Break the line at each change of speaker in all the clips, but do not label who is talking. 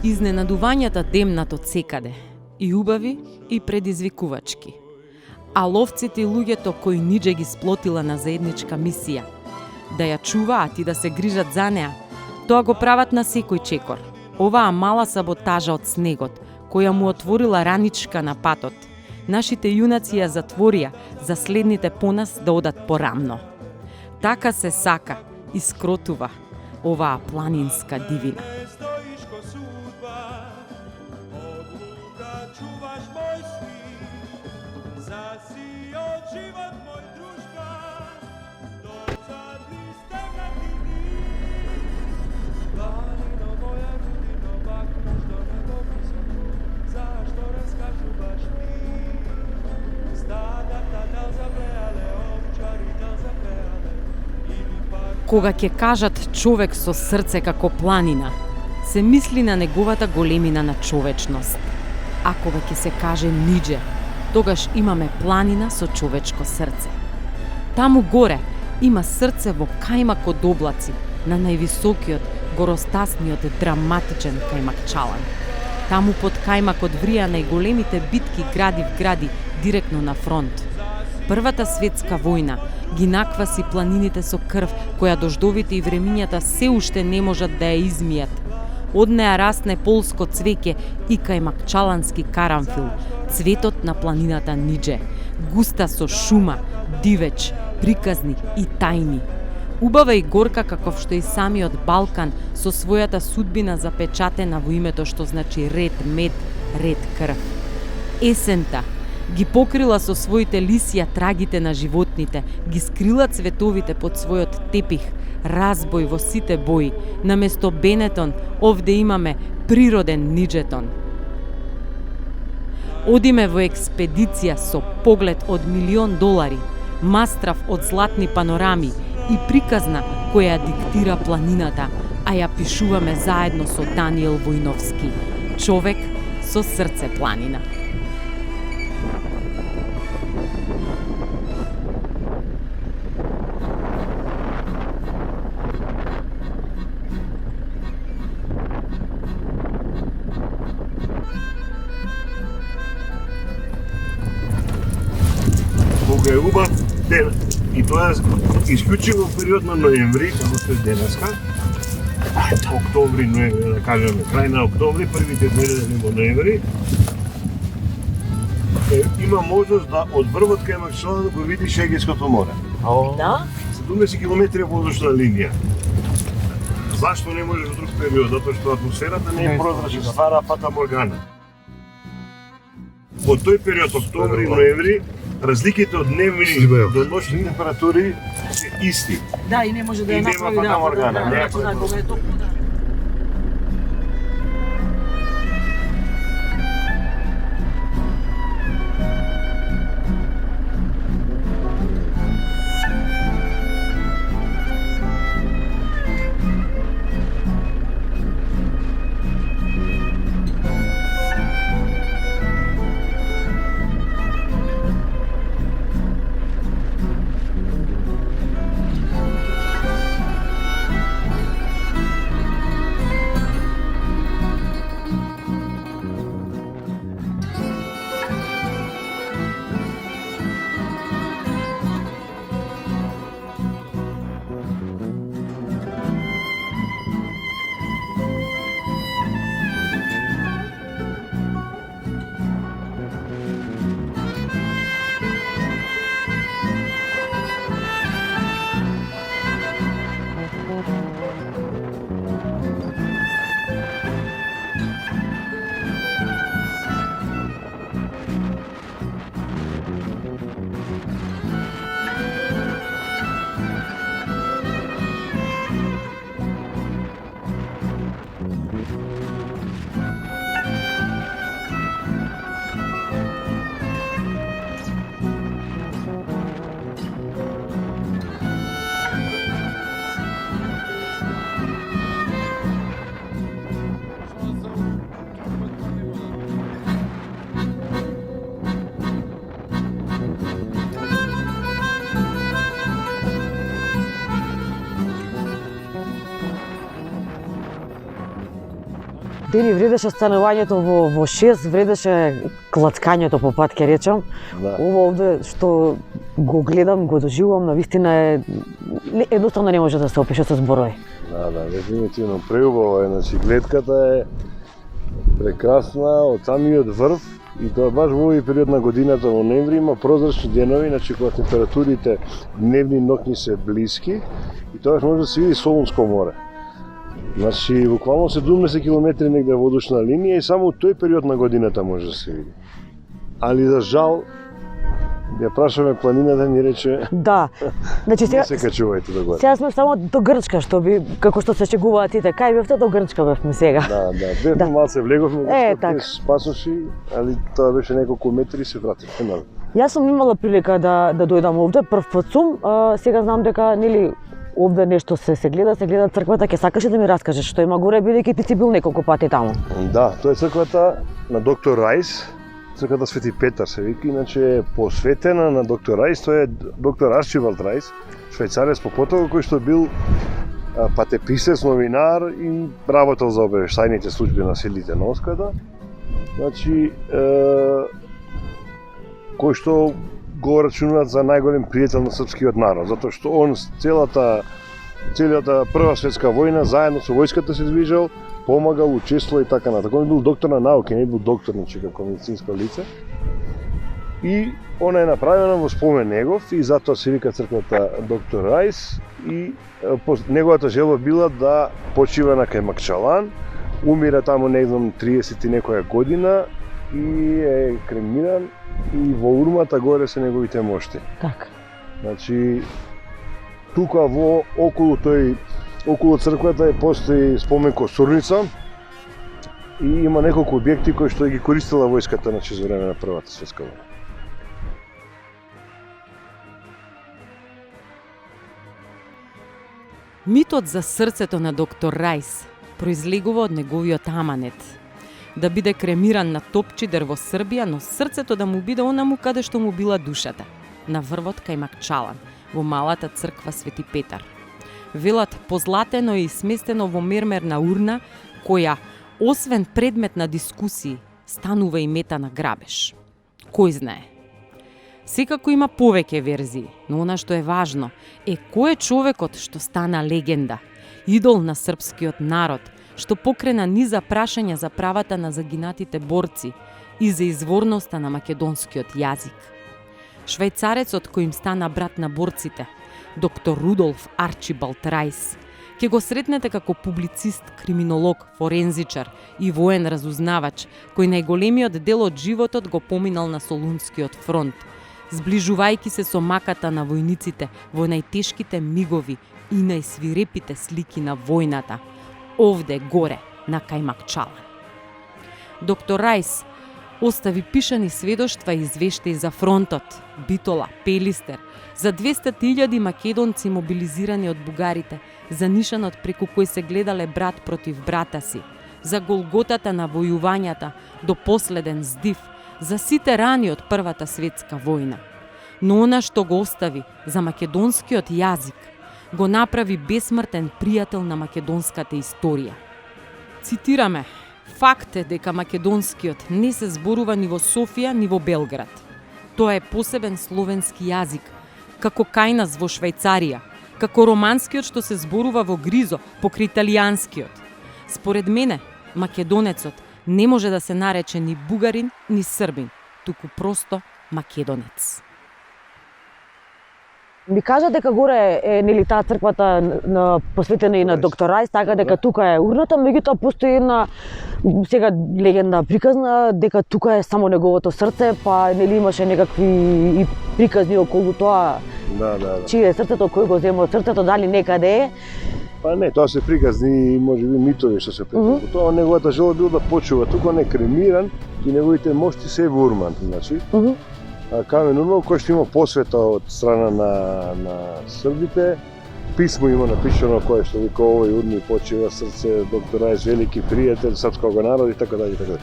Изненадувањата демнат од секаде, и убави, и предизвикувачки. А ловците и луѓето кои Ниџе ги сплотила на заедничка мисија, да ја чуваат и да се грижат за неа, тоа го прават на секој чекор. Оваа мала саботажа од снегот, која му отворила раничка на патот, нашите јунаци ја затворија за следните по нас да одат порамно. Така се сака и скротува оваа планинска дивина. Кога ќе кажат човек со срце како планина, се мисли на неговата големина на човечност. А кога ќе се каже Ниџе, тогаш имаме планина со човечко срце. Таму горе има срце во кајмак од облаци, на највисокиот, горостасниот, драматичен кајмакчалан. Таму под кајмакот врија најголемите битки гради директно на фронт. Првата светска војна ги накваси планините со крв, која дождовите и времињата се уште не можат да ја измијат. Од неа расне полско цвеќе и кајмакчалански карамфил, цветот на планината Ниџе, густа со шума, дивеч, приказни и тајни. Убава и горка каков што и самиот Балкан со својата судбина запечатена во името што значи ред мед, ред крв. Есента ги покрила со своите лисија трагите на животните, ги скрила цветовите под својот тепих, разбој во сите бои. Наместо Бенетон, овде имаме природен Ниџетон. Одиме во експедиција со поглед од $1.000.000, мастрав од златни панорами и приказна која диктира планината, а ја пишуваме заедно со Даниел Војновски, човек со срце планина.
Кога е убав ден, и тоа исклучиво период на ноември, како што е денеска, октомври, ноември, да кажеме, крај на октомври, првите недели во ноември, има можност да од врвот кај Максилан го видиш Егејското море.
Да?
70 километри воздушна линија. Зашто не може во друг период? Затоа што атмосферата не е прозрачна, ствара фата моргана. Во тој период, октомври и ноември, разликите од дневни до ночни температури се исти.
Да, и не може да ја
И нема
направи
фата моргана,
да,
не.
кога е топло, да. Дени вредеше станувањето во 6, вредеше клацкањето по пат, ке речам.
Да.
Ова овде што го гледам, го доживувам, навистина е едноставно не може да се опише со зборови.
Да, дефинитивно преубава е, значи гледката е прекрасна од самиот врв и тоа баш во овој период на годината во ноември има прозрачни денови, значи кога температурите дневни и ноќни се блиски и тоа може да се види Солунско море. Значи буквално 70 км негде водушна линија и само тој период на годината може да се види. Али за жал ја прашаме планината ни рече
Да. Значи
не се качувајте до горе.
Сега сме само до Грчка, што би како што се шегуваат тите. Кај бевте до Грчка бевме сега.
Да, бевме малце влеговме,
така.
спасоши, али тоа беше неколку метри и се вративме назад.
Јас сум имала прилика да дојдам овде, прв пат сум, сега знам дека нели овде нешто се гледа црквата, ќе сакаш да ми раскажеш што има горе, бидејќи ти си бил неколку пати таму.
Да, тоа е црквата на доктор Рајс, црквата Свети Петар се вика, иначе е посветена на доктор Рајс, тоа е доктор Арчибалд Рајс, швајцарец по потоа кој што бил патеписец, новинар и работел за обавештајните служби на силите на Оската. Значи, кој што го рачунуваат за најголем пријател на српскиот народ, затоа што он целата Прва светска војна заедно со војската се движел, помагал, учествувал и така натаму. Он бил доктор на науки, не бил доктор, значи како медицинско лице. И она е направена во спомен негов и затоа се вика црквата доктор Рајс и неговата желба била да почива на Кајмакчалан, умира таму негдом 30 и некоја година и е кремиран и во урмата горе се неговите мошти.
Така.
Значи тука околу црквата постои спомен косурница и има неколку објекти кои што ги користела војската за време на Првата светска војна.
Митот за срцето на доктор Рајс произлегува од неговиот аманет. Да биде кремиран на Топчидер во Србија, но срцето да му биде онаму каде што му била душата, на врвот Кајмакчалан, во малата црква Свети Петар. Велат позлатено и сместено во мермерна урна, која, освен предмет на дискусии, станува и мета на грабеж. Кој знае? Секако има повеќе верзии, но она што е важно е кој е човекот што стана легенда, идол на српскиот народ, што покрена низа прашања за правата на загинатите борци и за изворноста на македонскиот јазик. Швајцарецот кој им стана брат на борците, доктор Рудолф Арчибалд Рајс, ќе го сретнете како публицист, криминолог, форензичар и воен разузнавач, кој најголемиот дел од животот го поминал на Солунскиот фронт, зближувајќи се со маката на војниците во најтешките мигови и најсвирепите слики на војната, овде горе на Кајмакчалан. Доктор Рајс остави пишани сведоштва и извештаи за фронтот, Битола, Пелистер, за 200.000 македонци мобилизирани од бугарите, за нишанот преку кој се гледале брат против брата си, за голготата на војувањата до последен здив, за сите рани од Првата светска војна. Но она што го остави за македонскиот јазик, го направи бесмртен пријател на македонската историја. Цитираме: "Факт е дека македонскиот не се зборува ни во Софија, ни во Белград. Тоа е посебен словенски јазик, како кај нас во Швајцарија, како романскиот што се зборува во Гризо покрај италијанскиот. Според мене, македонецот не може да се нарече ни бугарин, ни србин, туку просто македонец."
Ми кажа дека горе е нели таа црквата посветена и на доктор Рајс, така дека тука е урната, меѓутоа постои една сега легенда приказна дека тука е само неговото срце, па нели имаше некакви и приказни околу тоа.
Да.
Чие е срцето, кој го зема од срцето, дали некаде е?
Па не, тоа се приказни и можеби митови што се претеку. Тоа неговата желба бил да почува тука, не кремиран и неговите мошти се во урман, значи. Камен урман кој што има посвета од страна на србите, писмо има напишано кое што вика овој урни почива срце доктор Рајс, велики пријател српскog народа и така дале.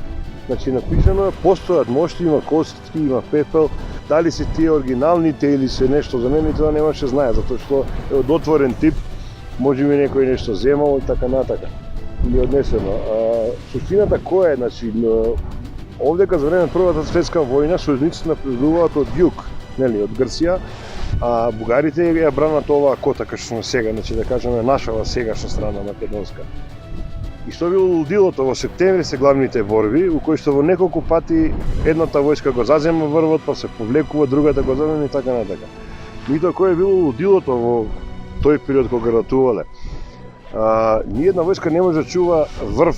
Значи напишано е, постојат мошти, има костички, има пепел, дали се тие оригиналните или се нешто заменени, тоа немаше знае, затоа што е од отворен тип, може би некој нешто земал и така натака. или однесено. Суштината која е, значи, овдека за време на Првата светска војна сојузниците напредуваат од југ, нели, од Грција, а бугарите ја бранат оваа кота кај што сме сега, значи да кажеме нашава сегашна страна македонска. И што било лудилото во септември се главните борби, у кои што во неколку пати едната војска го зазема врвот, па се повлекува, другата го зазема и така натака. Меѓутоа кој е било лудилото во тој период кога ратувале? Ниедна војска не може да чува врв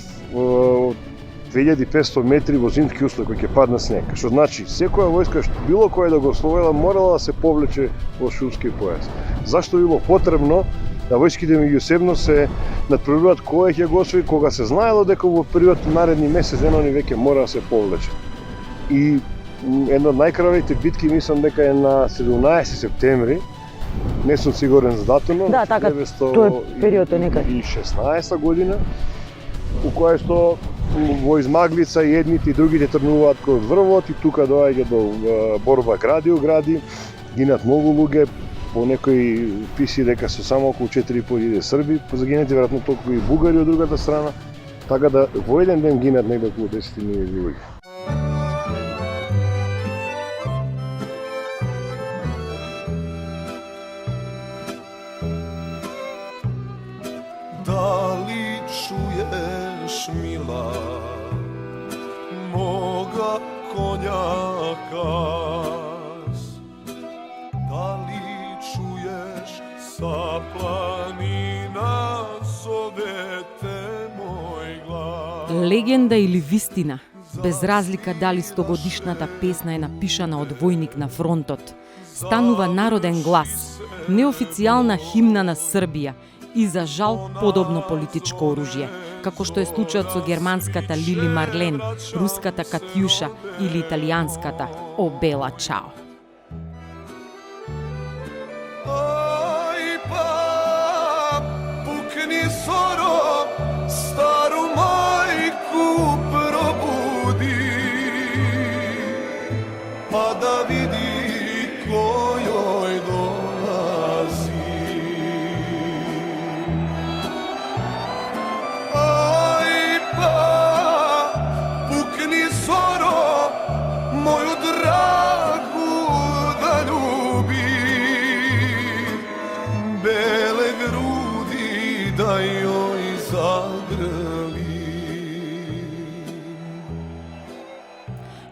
2500 метри во зимски услови кој ќе падне снег. Што значи, секоја војска, било која да го ословила, морала да се повлече во шумски појас. Зашто било потребно да војските меѓусебно се надпреваруваат кој ќе го освои, кога се знаело дека во период наредни месец дена они веќе мора да се повлече. И една од најкравите битки, мислам дека е на 17 септември, не сум сигурен за датумот,
да, така, тој период е некаде
2016 година, у која што во измаглица и едните и другите тргнуваат кој врвот и тука доаѓа до борба гради, гинат многу луѓе, по некои писи дека се само околу 4.500 срби загинати, веројатно толку и бугари од другата страна, така да во еден ден гинат негде околу 10.000 луѓе.
Дали чуеш, мила, мога коња каз? Дали чуеш са планина зовете мој глас?
Легенда или вистина, без разлика дали 100-годишната песна е напишана од војник на фронтот, станува народен глас, неофицијална химна на Србија и за жал подобно политичко оружје, како што е случајот со германската Лили Марлен, руската Катјуша или италијанската О Бела Чао.
Ај па, пукни соро, стару мајку пробуди, па да види којој долази. Ај па, пукни соро, моју драгу да љуби, беле груди да јој загрли.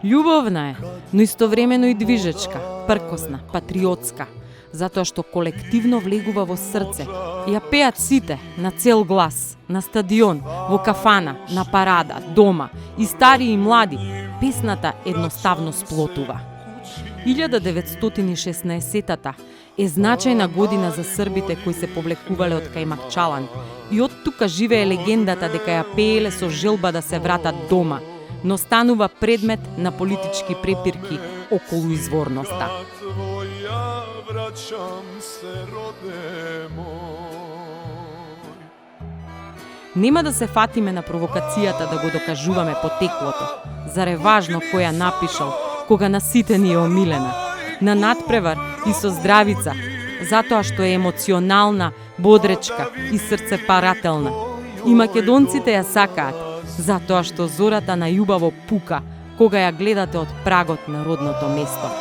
Љубовна е, но истовремено и движечка, пркосна, патриотска, затоа што колективно влегува во срце. Ја пеат сите, на цел глас, на стадион, во кафана, на парада, дома, и стари и млади. Песната едноставно сплотува. 1916-та е значајна година за србите кои се повлекувале од Кајмакчалан и од тука живее легендата дека ја пееле со желба да се вратат дома, но станува предмет на политички препирки околу изворноста.
Твоја враќам се, роде мој.
Нема да се фатиме на провокацијата да го докажуваме потеклото. Зар е важно кој ја напишал, кога на сите ни е омилена. На надпревар и со здравица, затоа што е емоционална, бодречка и срцепарателна. И македонците ја сакаат, затоа што зората на љубаво пука кога ја гледате од прагот на родното место.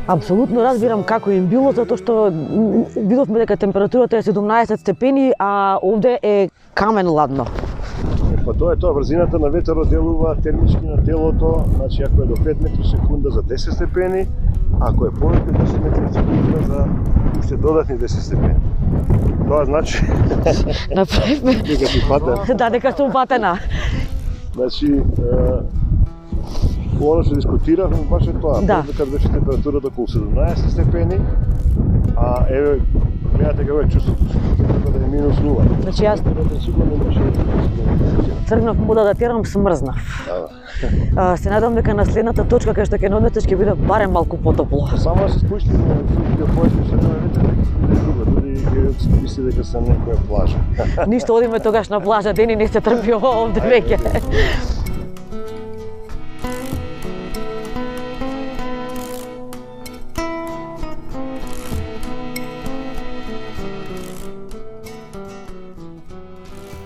Апсолутно разбирам како им било, затоа што видовме дека температурата е 17 степени, а овде е камен ладно.
Па тоа е тоа, врзината на ветерот делува термички на телото, значи ако е до 5 метри секунда за 10 степени, ако е повеќе 10 метри секунда за уште додатни 10 степени. Тоа значи
Направивме.
дека си патен.
Да, дека сум патена.
Значи, оно што дискутиравме баш е тоа,
Да.
дека беше температурата околу 17 степени, А еве, гледате како е чувството да е минус 0.
Значи јас
Температурата сигурно беше.
тргнав мода да терам, смрзнав. Се надам дека на следната точка кај што ќе не однесеш ќе биде барем малку потопло.
Само да се спушти на филмскиот појас, што нема ветер, други ќе мисли дека сам некоја плажа.
Ништо, одиме тогаш на плажа, Дени не се трпи овде веќе.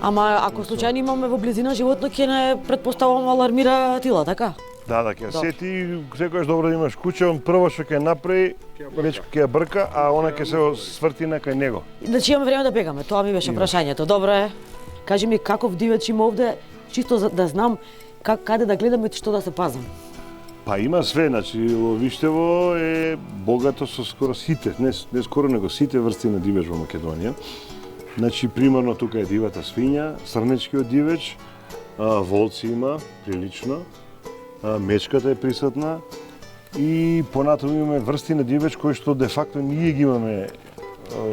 Ама ако случајно имаме во близина животно, ќе не предпоставам алармира Тила, така?
Да, ќе сети, секогаш добро да имаш куче, он прво што ќе направи, речко ќе ја брка, а она ќе се сврти на кај него.
Значи имаме време да бегаме, тоа ми беше прашањето. Добро е. Кажи ми каков дивеч има овде, чисто да знам каде да гледам и што да се пазам.
Па има све, значи ловиштево е богато со скоро сите, не скоро него сите врсти на дивеч во Македонија. Значи примерно тука е дивата свиња, срнечкиот дивеч, волци има прилично, мечката е присутна и понатаму имаме врсти на дивеч кои што де факто ние ги имаме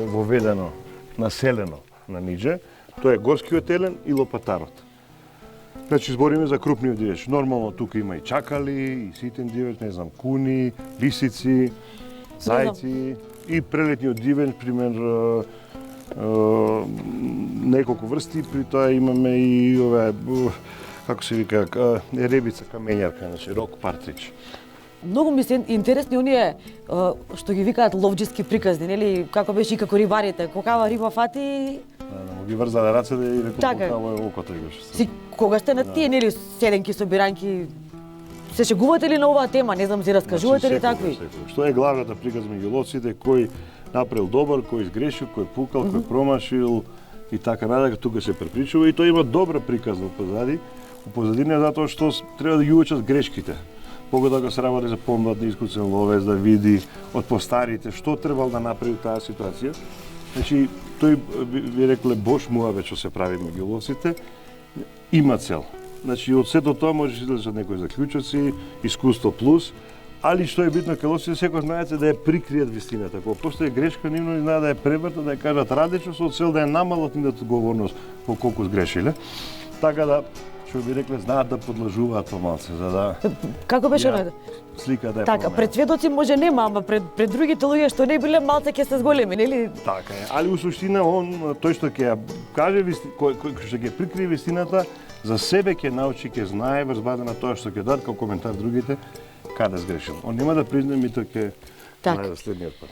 воведено, населено на Нидже. Тоа е горскиот елен и лопатарот. Значи збориме за крупниот дивеч. Нормално тука има и чакали, и ситен дивеч, не знам, куни, лисици, зајци и прелетниот дивеч, пример неколку врсти, при тоа имаме и ове како се вика, ребица камењарка, значи рок партридж.
Многу ми се интересни оние што ги викаат ловџиски приказни, нели, како беше и како рибарите, какава риба фати.
Ги врзале рацете и рекол
Така.
покава е окото и беше.
Си кога сте на тие нели седенки со биранки, се шегувате ли на оваа тема, не знам, се раскажувате ли такви?
Што е главната приказна меѓу ловците, кој направил добар, кој изгрешил, кој пукал, кој промашил и така натаму, тука се препричува и тоа има добра приказна позади. У позадина затоа што треба да ги учат грешките. Погода го се работи за помладни искусен ловец, да види од постарите што требал да направи таа ситуација. Значи, тој ви рекле бош муаве што се прави меѓу ловците, има цел. Значи, од сето тоа можеш да излезеш некои заклучоци, искуство плюс, али што е битно кај ловците, секој знаете да ја прикријат вистината. Кога постои грешка, нивно знаат да ја превртат, да ја кажат радично со цел да ја намалат нивната одговорност по колку сгрешиле. Така да, што би рекле, знаат да подлажуваат помалце, за да
Како беше
ја слика да ја
Така,
променат.
пред сведоци може нема, ама пред другите луѓе што не биле малце ќе се зголеми, нели?
Така е, али у суштина тој што ќе ја каже кој што ќе прикрие вистината, за себе ќе научи, ќе знае врз база на тоа што ќе дадат како коментар другите каде сгрешил. Он нема да признае, мито ќе
Така.
знае следниот пат.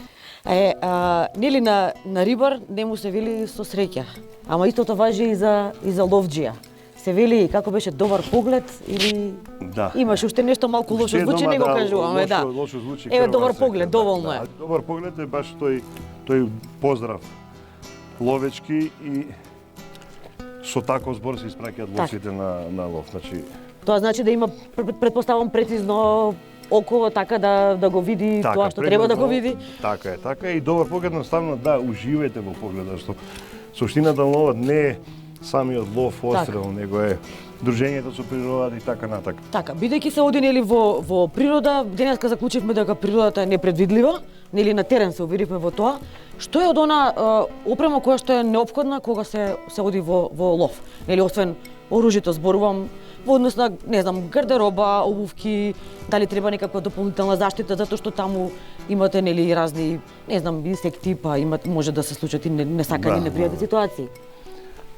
Нели на рибар не му се вели со среќа, ама истото важи и за ловџија. Се вели како беше добар поглед или
Да.
имаш уште нешто малку лошо
Уште
звучи,
едно,
не го
да,
кажуваме, да.
Лошо звучи.
Еве
крвна
добар
сека,
поглед, доволно е.
Добар поглед е баш тој поздрав ловечки и со таков збор се испраќаат ловците на лов. Значи,
Тоа значи да има предпоставам прецизно око така да го види тоа што треба да го види.
Така е и добар поглед, наставно да уживајте во погледот, што суштината на ловот не е самиот лов острел, него е дружењето со природата и така натака.
Така, бидејќи се оди нели во природа, денеска заклучивме дека природата е непредвидлива, нели на терен се уверивме во тоа. Што е од она опрема која што е неопходна кога се оди во лов? Нели освен оружјето зборувам во однос на, не знам, гардероба, обувки, дали треба некаква дополнителна заштита затоа што таму имате нели разни, не знам, инсекти, па може да се случат и несакани непријатни ситуации.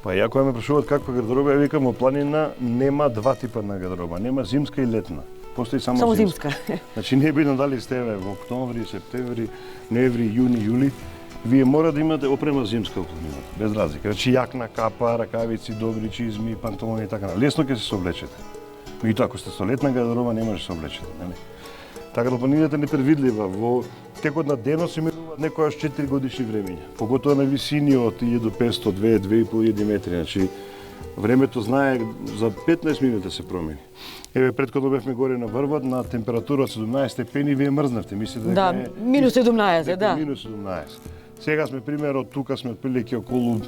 Па ја кога ме прашуваат каква гардероба, ја викам, во планина нема два типа на гардероба, нема зимска и летна. Постои само зимска. Значи не е битно дали сте во октомври, септември, ноември, јуни, јули, вие мора да имате опрема зимска во планината, без разлика. Значи јакна, капа, ракавици, добри чизми, панталони и така. Лесно ќе се соблечете. Меѓутоа ако сте со летна гардероба не може да се облечете, нели? Така да планината е непредвидлива. Во текот на денот се минуваат некојаш 4 годишни времења. Поготоа на висини од 1500, 2-2,5 метри. Значи, времето знае за 15 минути се промени. Еве, предходно бевме горе на Врват, на температура од 17 степени, вие мрзнавте. Мислите дека
Да, минус 17, да.
Минус 17. Сега сме, пример, од тука сме отприлike околу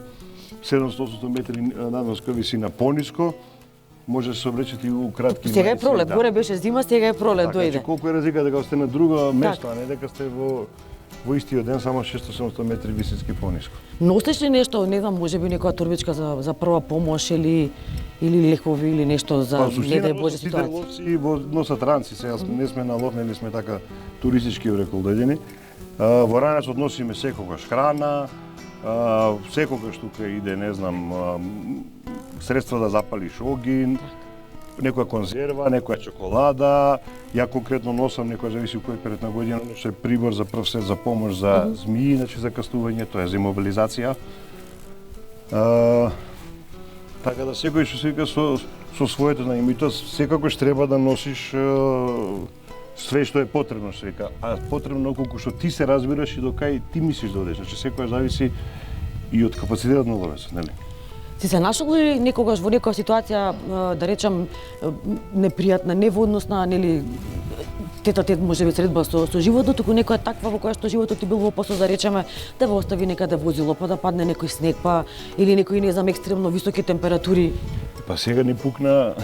700-800 метри надморска висина пониско. Може да се облечете и у кратки.
Сега е пролет, горе беше зима, сега е пролет,
така,
дојде.
Значи, колку е разлика дека сте на друго место, а не дека сте во во истиот ден само 600-700 метри високи пониско.
Носиш ли нешто, не знам, можеби некоја торбичка за прва помош или лекови или нешто за не дај Боже
сите
ситуација?
ловци носат ранци, сега не сме на лов, нели сме така туристички урекол дојдени. Во ранецот носиме секогаш храна, секогаш тука иде, не знам, средства да запалиш огин, некоја конзерва, некоја чоколада. Ја конкретно носам, некоја зависи у кој период на година, ноше прибор за прв сет за помош за змии, значи за кастување, тоа е за имобилизација. Така да секој што се вика со своето знаење, и тоа секогаш треба да носиш све што е потребно, се вика, а потребно колку што ти се разбираш и до кај ти мислиш да одиш, значи секојаш зависи и од капацитетот на ловецот, нели?
Си се нашол ли некогаш во некоја ситуација, да речам, непријатна, неводносна, нели, тет-а-тет можеби средба со животот, туку некоја таква во која што животот ти бил во опасност, да речеме, да ве остави некаде возило, па да падне некој снег, па или некои, не знам, екстремно високи температури?
Па сега ни пукна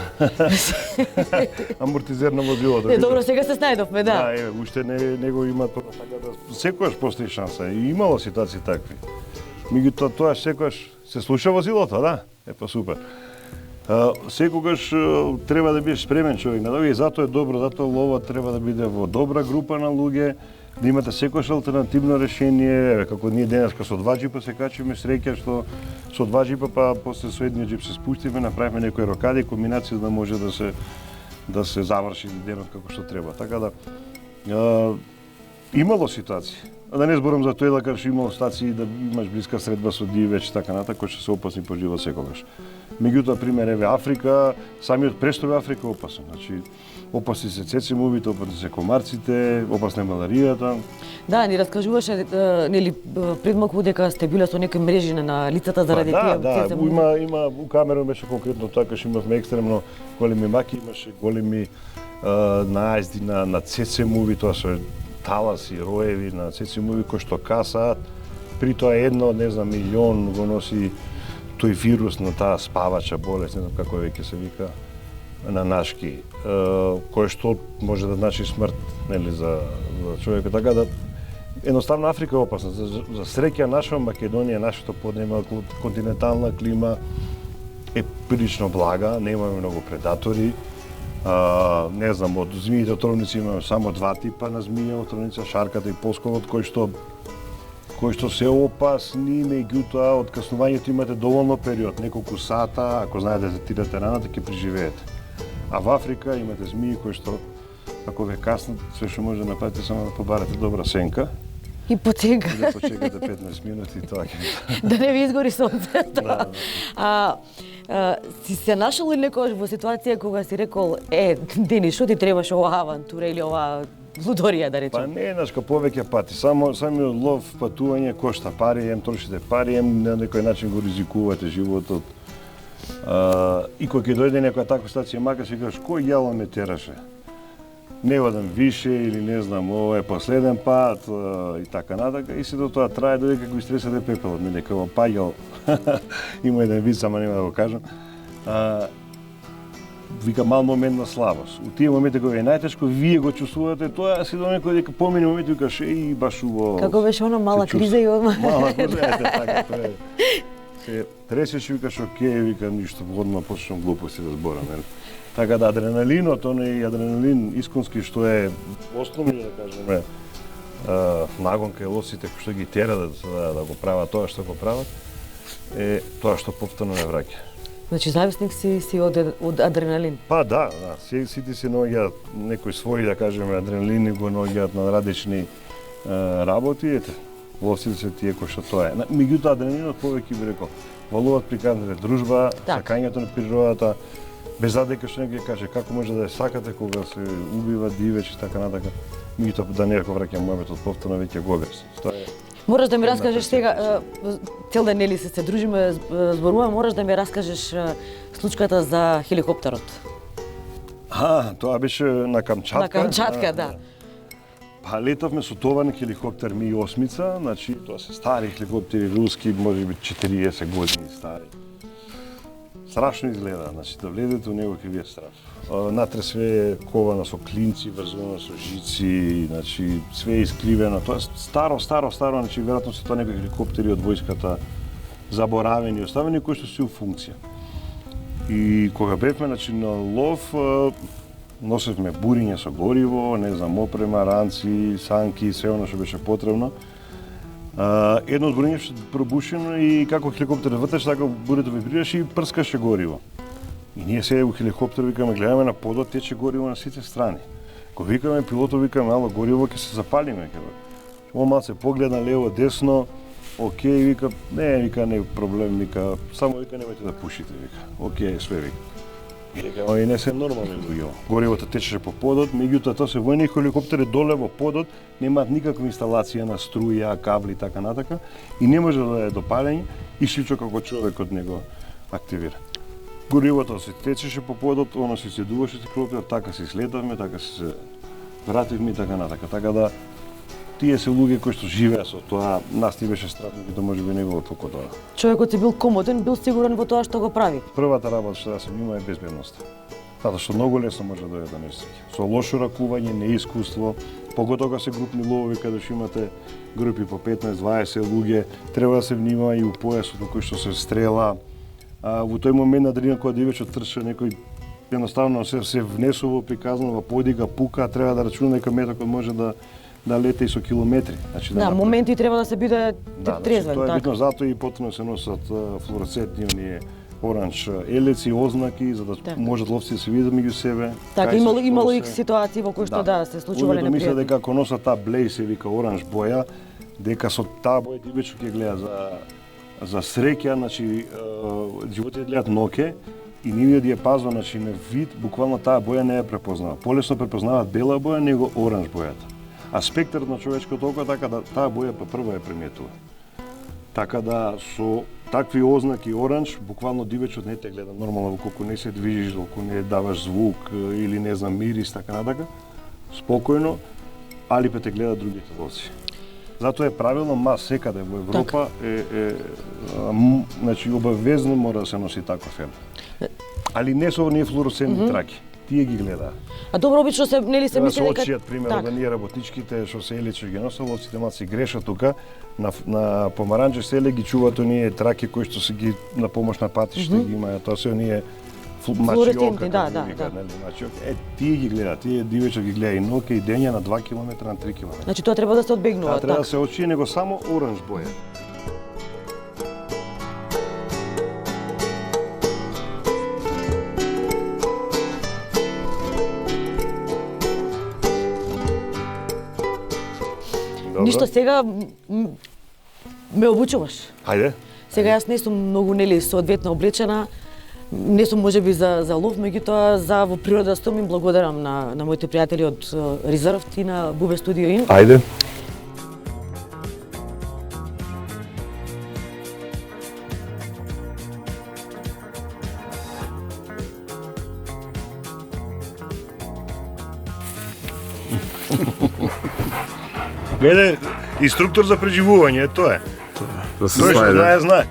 амортизер на возилото.
Не, добро, сега се снајдовме, да.
Да, уште не го имаат, така да секогаш постои шанса и имало ситуации такви. Меѓутоа тоа секогаш се слуша возилото, да? Па супер. Секогаш треба да бидеш спремен човек на ловење, затоа е добро, затоа ловот треба да биде во добра група на луѓе, да имате секогаш алтернативно решение, како ние денеска со 2 джипа се качиме, среќа што со 2 джипа, па после со едниот джип се спустиме, направиме некои рокади, комбинација да може да се заврши денот како што треба. Така да имало ситуации. Да не зборам за тоа да кажеш имало стации да имаш блиска средба со дивеч, така натаму, кои што се опасни по живот секогаш. Меѓутоа, пример еве Африка, самиот престой во Африка е опасен. Значи, опасни се цецемувите, опасни се комарците, опасна е маларијата.
Да, ни раскажуваше, нели, пред малку дека сте биле со некои мрежи на лицата заради тие цецемуви.
Да, има у Камерон беше конкретно така, што имавме екстремно големи маки, имаше големи наезди на цецемуви, тоа се таласи, роеви на цецемуви кои што касаат. При тоа едно, не знам, милион го носи тој вирус на таа спавача болест, не знам како веќе се вика, на нашки, кој што може да значи смрт, нели, за човекот. Така да едноставно Африка е опасна. За среќа наша Македонија, нашето поднебно континентална клима е прилично блага, немаме многу предатори. Не знам, од змиите отровници имаме само 2 типа на змија отровница, шарката и посковот, кои што се опасни, меѓутоа од каснувањето имате доволно период, неколку сата, ако знаете да тирате раната, ќе преживеете. А во Африка имате змии кои што, ако ве каснат, све што може да направите само да побарате добра сенка.
И почека.
И да почекате 15 минути и тоа ќе...
Да не ви изгори сонцето.
Да.
Си се нашол ли некогаш во ситуација кога си рекол, Дени, што ти требаше оваа авантура или оваа лудорија, да речем?
Па не еднашка, повеќе пати. Самиот лов, патување кошта пари, трошите пари, на некој начин го ризикувате животот. И кога ќе дојде некоја таква ситуација, макар си кажеш, кој јало ме тераше? Не одам више или не знам, ова е последен пат и така натака. И се до тоа трае додека го истресате пепелот, нели, како паѓал. Има еден виц, ама нема да го кажам. Вика мал момент на слабост. У тие моменти кога е најтешко, вие го чувствувате тоа, а си до некој дека помине момент и викаш баш убаво.
Како беше она мала криза и одма.
Мала криза, така, тоа е. Се тресеш и викаш окей, вика ништо, одма почнам глупости да зборам, нели. Така да адреналинот, оној адреналин исконски што е основни, да кажеме, нагонка и ловците што ги тера да го прават тоа што го прават, е тоа што повторно не враќа.
Значи зависник си од адреналин.
Па да, сите се наоѓаат некои своји, да кажеме, адреналини го наоѓаат на различни работи, ете, ловците се тие кои што тоа е. Меѓутоа адреналинот повеќе би рекол, во ловот приканете дружба, сакањето на природата, без дека што некој каже како може да ја сакате кога се убива дивеч и така натака. Меѓутоа да не го враќам мојот повторно веќе го објасни. Тоа е.
Мораш да ми раскажеш сега, цел ден нели се дружиме, зборуваме, мораш да ми раскажеш случката за хеликоптерот.
Тоа беше на Камчатка.
На Камчатка, да.
Па летавме со товарен хеликоптер Ми-8, значи тоа се стари хеликоптери руски, можеби 40 години стари. Страшно изгледа, значи да влезете у него ќе ви е страшно. Натре све е ковано со клинци, врзано со жици, значи све е искривено. Тоа е старо, значи веројатно се тоа некои хеликоптери од војската заборавени, оставени кои што се у функција. И кога бевме значи на лов, носевме буриња со гориво, не знам, опрема, ранци, санки, све оно што беше потребно. Едно од буриња беше пробушено и како хеликоптер вътре, така бурето вибрираше и прскаше гориво. И ние сега у хеликоптер викаме, гледаме на подот, тече гориво на сите страни. Ко викаме пилотот, викаме, ало гориво ќе се запалиме. Малце погледа лево, десно, окей, вика, не е проблем, вика, само вика немајте да пушите, вика. Окей, све вика. Вика, и не се нормални луѓе. Горивото течеше по подот, меѓутоа тоа се војни хеликоптери доле во подот, немаат никаква инсталација на струја, кабли и така натака и не може да е допалење и шлично како човекот него активира. Горивото се течеше по подот, оно се седуваше хеликоптер, така се слетавме, така се вративме и така натака. Така да тие се луѓе кои што живеа со тоа, нас ни беше страшно, да можеби не било толку тоа.
Човекот си бил комотен, бил сигурен во тоа што го прави.
Првата работа што да се внимава е безбедноста. Затоа што многу лесно може да дојде до несреќа. Со лошо ракување, неискуство, поготоа кога се групни ловови каде што имате групи по 15-20 луѓе, треба да се внимава и у појасот кој што се стрела. Во тој момент на денот кога дивечот трча некој едноставно се внесува приказнува, подига, пука, треба да рачуна дека метокот може да лете и со километри. Значи,
Да, моменти треба да се биде трезвен,
тоа е
така.
битно, затоа и потrebno се носат флуоресцентни оние оранж елеци, ознаки, за да можат ловци да се видат меѓу себе.
Така,
кај се,
имало
што
и ситуации во кои што да се случувале
Луѓето мислат
непријатни.
дека ако носат таа блеј се вика оранж боја, дека со таа боја дивечот ќе гледа за среќа, значи животите гледат ноќе и нивниот диапазон, значи на вид, буквално таа боја не ја препознава. Полесно препознаваат бела боја него оранж бојата. А спектарот на човечкото око така да таа боја прва ја приметува. Така да со такви ознаки оранж, буквално дивечот не те гледа нормално, колку не се движиш, колку не даваш звук или не знам мирис, така натака, спокојно, али па те гледа другите ловци. Затоа е правилно секаде во Европа значи обавезно мора да се носи таков еб. Али не со оние флуоресцентни траки. Тие ги гледаат.
А добро обично се нели се мисли дека
очијат примерот да ние работничките што се елечи ги носат, ловците малци грешат тука на помаранџе селе ги чуваат оние траки кои што се ги на помош на патиште ги имаат, тоа се оние
флуоресцентни, да.
тие ги гледаат, тие дивечот ги гледа и ноќе и дења на 2 км, на 3 км.
Значи тоа треба да се одбегнува,
Треба
така.
да се очи него само оранж боја.
Ништо сега ме обучуваш.
Хајде.
Сега јас не сум многу нели соодветно облечена, не сум можеби за лов, меѓутоа за во природа сум им благодарам на моите пријатели од Резерв и на Бубе Студио Ин.
Ајде. Гледе, инструктор за преживување, тоа е.
Да се
Тој што
знае,
знае.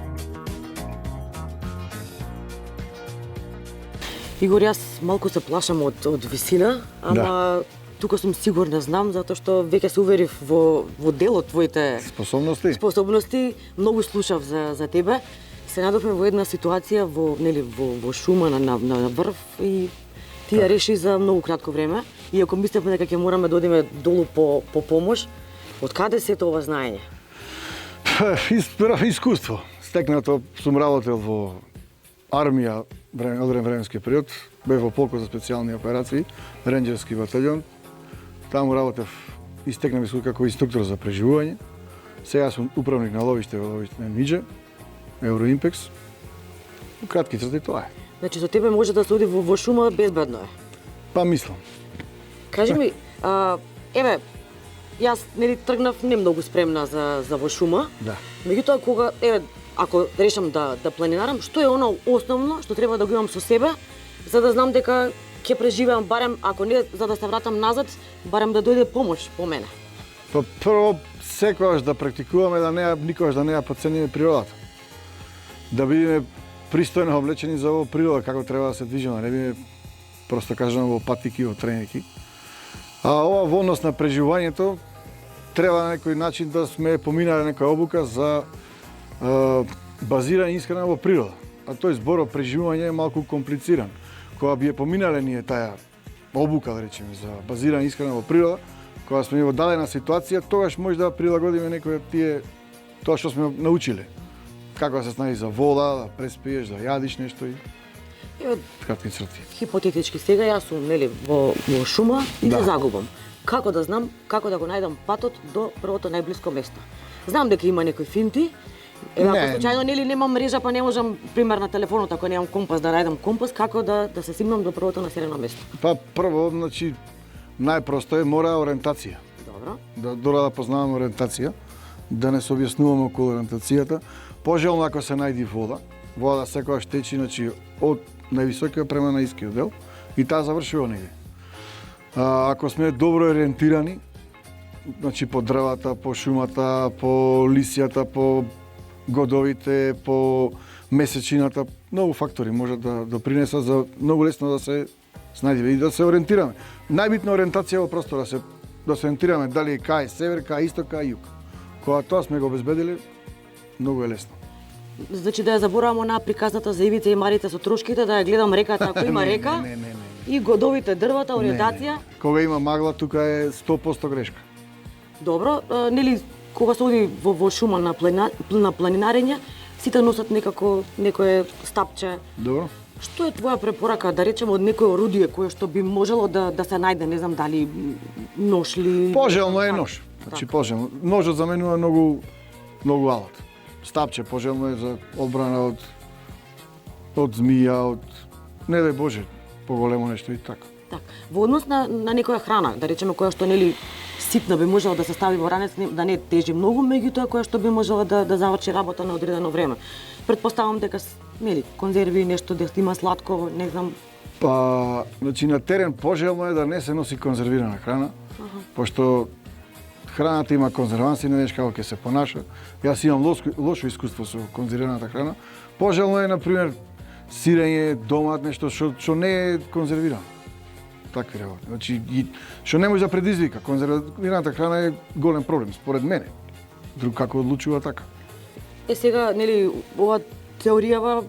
Игор, јас малку се плашам од висина, ама тука сум сигурна, знам, затоа што веќе се уверив во делот твоите способности. Многу слушав за тебе. Се надовме во една ситуација во шума на врв и ти ја реши за многу кратко време. Иако мислевме дека ќе мораме да одиме долу по помош, од каде се тоа знаење?
Искуство. Стекнато сум работел во армија одреден временски период, бев во полкот за специјални операции, ренџерски батальон. Таму работев и стекнав искуство како инструктор за преживување. Сега сум управник на ловиште во ловиште на Миџе, Евроимпекс. Во кратки црти тоа е.
Значи со тебе може да се оди во шума безбедно е.
Па мислам.
Кажи ми, еве, јас нели тргнав не многу спремна за во шума.
Да.
Меѓутоа кога ако решам да планинарам, што е оно основно што треба да го имам со себе за да знам дека ќе преживеам барем ако не за да се вратам назад, барем да дојде помош по мене.
Па прво секогаш да практикуваме да никогаш да не ја потцениме природата. Да бидеме пристојно облечени за овој природа како треба да се движиме, не биме просто кажано во патики, во треники. А ова во однос на преживувањето треба на некој начин да сме поминале некоја обука за базирање исхрана во природа. А тој збор преживување е малку комплициран. Кога би ја поминале ние таа обука, да речеме, за базирање исхрана во природа, кога сме во дадена ситуација, тогаш може да прилагодиме некој од тие тоа што сме научиле. Како да се снајдиш за вода, да преспиеш, да јадиш нешто и кратки црти.
Хипотетички сега јас сум нели во шума и
Да.
се загубам. Како да знам како да го најдам патот до првото најблиско место? Знам дека има некои финти. Еве ако
Не.
случајно нели немам мрежа, па не можам пример на телефонот ако немам компас да најдам компас, како да се стигнам до првото населено место?
Па прво, значи најпросто е мора ориентација.
Добро.
Да познаваме ориентација, да не се објаснуваме околу ориентацијата. Пожелно ако се најди вода, вода секогаш течи, значи од највисокиот према најнискиот дел и таа завршува негде. Ако сме добро ориентирани, значи по дрвата, по шумата, по лисијата, по годовите, по месечината, многу фактори можат да допринесат за многу лесно да се снајдеме и да се ориентираме. Најбитна ориентација во простор да се ориентираме дали кај север, кај исток, кај југ. Кога тоа сме го обезбедили, многу е лесно.
Значи да ја заборавам на приказната за ивите и марите со трошките, да ја гледам реката ако има река.
Не.
И годовите, дрвата, ориентација.
Не. Кога има магла, тука е 100% грешка.
Добро, нели кога се оди во шума на планинарење, сите носат некако некое стапче.
Добро.
Што е твоја препорака, да речеме, од некој орудие кое што би можело да се најде, не знам дали нож ли...
Пожелно е нож. Значи пожелно. Ножот заменува многу алат. Стапче пожелно е за одбрана од змија, не дај Боже, поголемо нешто и така.
Так. Во однос на некоја храна, да речеме која што нели ситна би можела да се стави во ранец, да не тежи многу, меѓутоа која што би можела да заврши работа на одредено време. Претпоставам дека нели конзерви, нешто да има сладко, не знам.
Па, значи на терен пожелно е да не се носи конзервирана храна, пошто храната има конзерванси, не знаеш како ќе се понаша. Јас имам лошо искуство со конзервираната храна. Пожелно е, например, сирење, домат, нешто што не е конзервирано. Такви работи. Значи, што не може да предизвика. Конзервираната храна е голем проблем, според мене. Друг како одлучува така.
Сега, нели, ова теоријава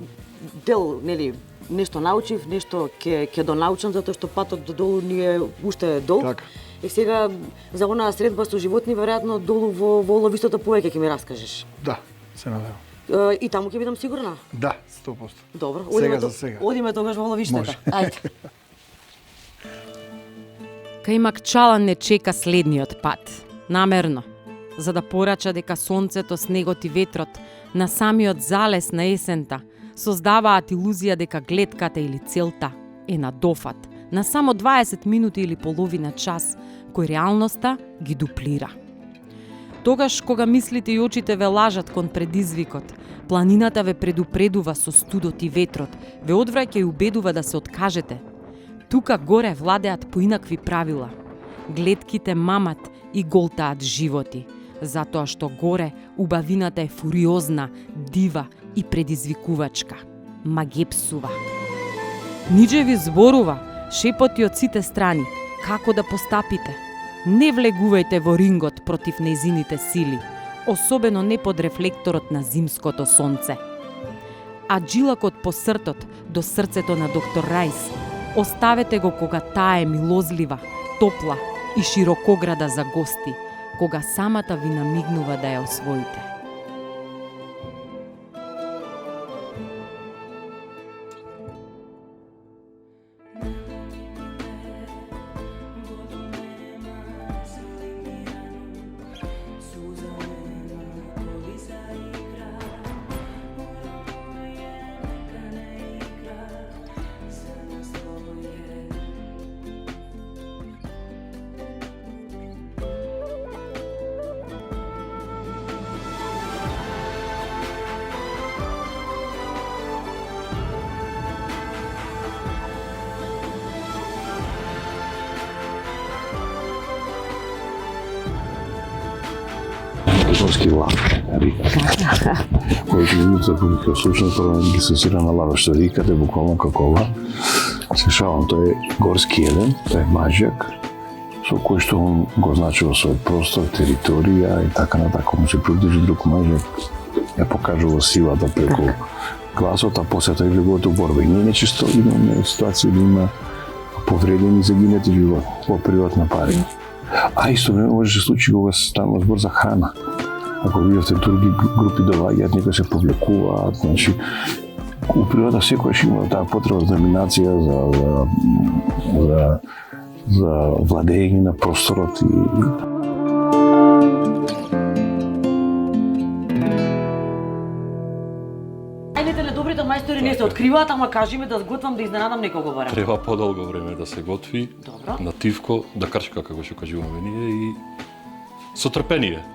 дел, нели, нешто научив, нешто ќе донаучам, затоа што патот до долу ни е уште долг.
Така.
И сега, за онаа средба со животни, веројатно долу во ловистото повеќе ќе ми раскажеш.
Да, се надевам.
И таму ќе бидам сигурна?
Да, 100%.
Добро,
Сега.
Одиме тогаш во ловиштето.
Може.
Ајде.
Кај Макчалан не чека следниот пат. Намерно, за да порача дека сонцето, снегот и ветрот на самиот залез на есента создаваат илузија дека глетката или целта е на дофат, на само 20 минути или половина час, кој реалноста ги дуплира. Тогаш, кога мислите и очите ве лажат кон предизвикот, планината ве предупредува со студот и ветрот, ве одвраќа и убедува да се откажете. Тука горе владеат поинакви правила. Глетките мамат и голтаат животи, затоа што горе убавината е фуриозна, дива и предизвикувачка. Магепсува. Ниđe ви зборува, шепоти од сите страни, како да постапите. Не влегувајте во рингот против нејзините сили, особено не под рефлекторот на зимското сонце. А джилакот по сртот до срцето на доктор Рајс оставете го кога таа е милозлива, топла и широкограда за гости, кога самата ви намигнува да ја освоите.
горски лав, рика. Којто луѓето кога слушнат прво ги асоцира на лава, што риката е буквално како ова. Се шалам, тој е горски еден, тој е маџјак, со кој што он го значува свој простор, територија и така натака. Му се приближи друг маџјак, ја покажува силата преку гласот, а после тој влегуват у борба. И ние нечисто имаме ситуација да има повредени и загинати живот во приватна пари. А исто време може да се случи кога станува збор за храна. Ако видовте други групи доаѓаат, некои се повлекуваат, значи у природа секојаш има таа потреба за доминација, за владење на просторот и
Најдете добрите мајстори не се откриваат, ама кажи ми да сготвам да изненадам некого барем.
Треба подолго време да се готви,
Добро.
нативко, да кршка, како што кажуваме ние, и со трпение.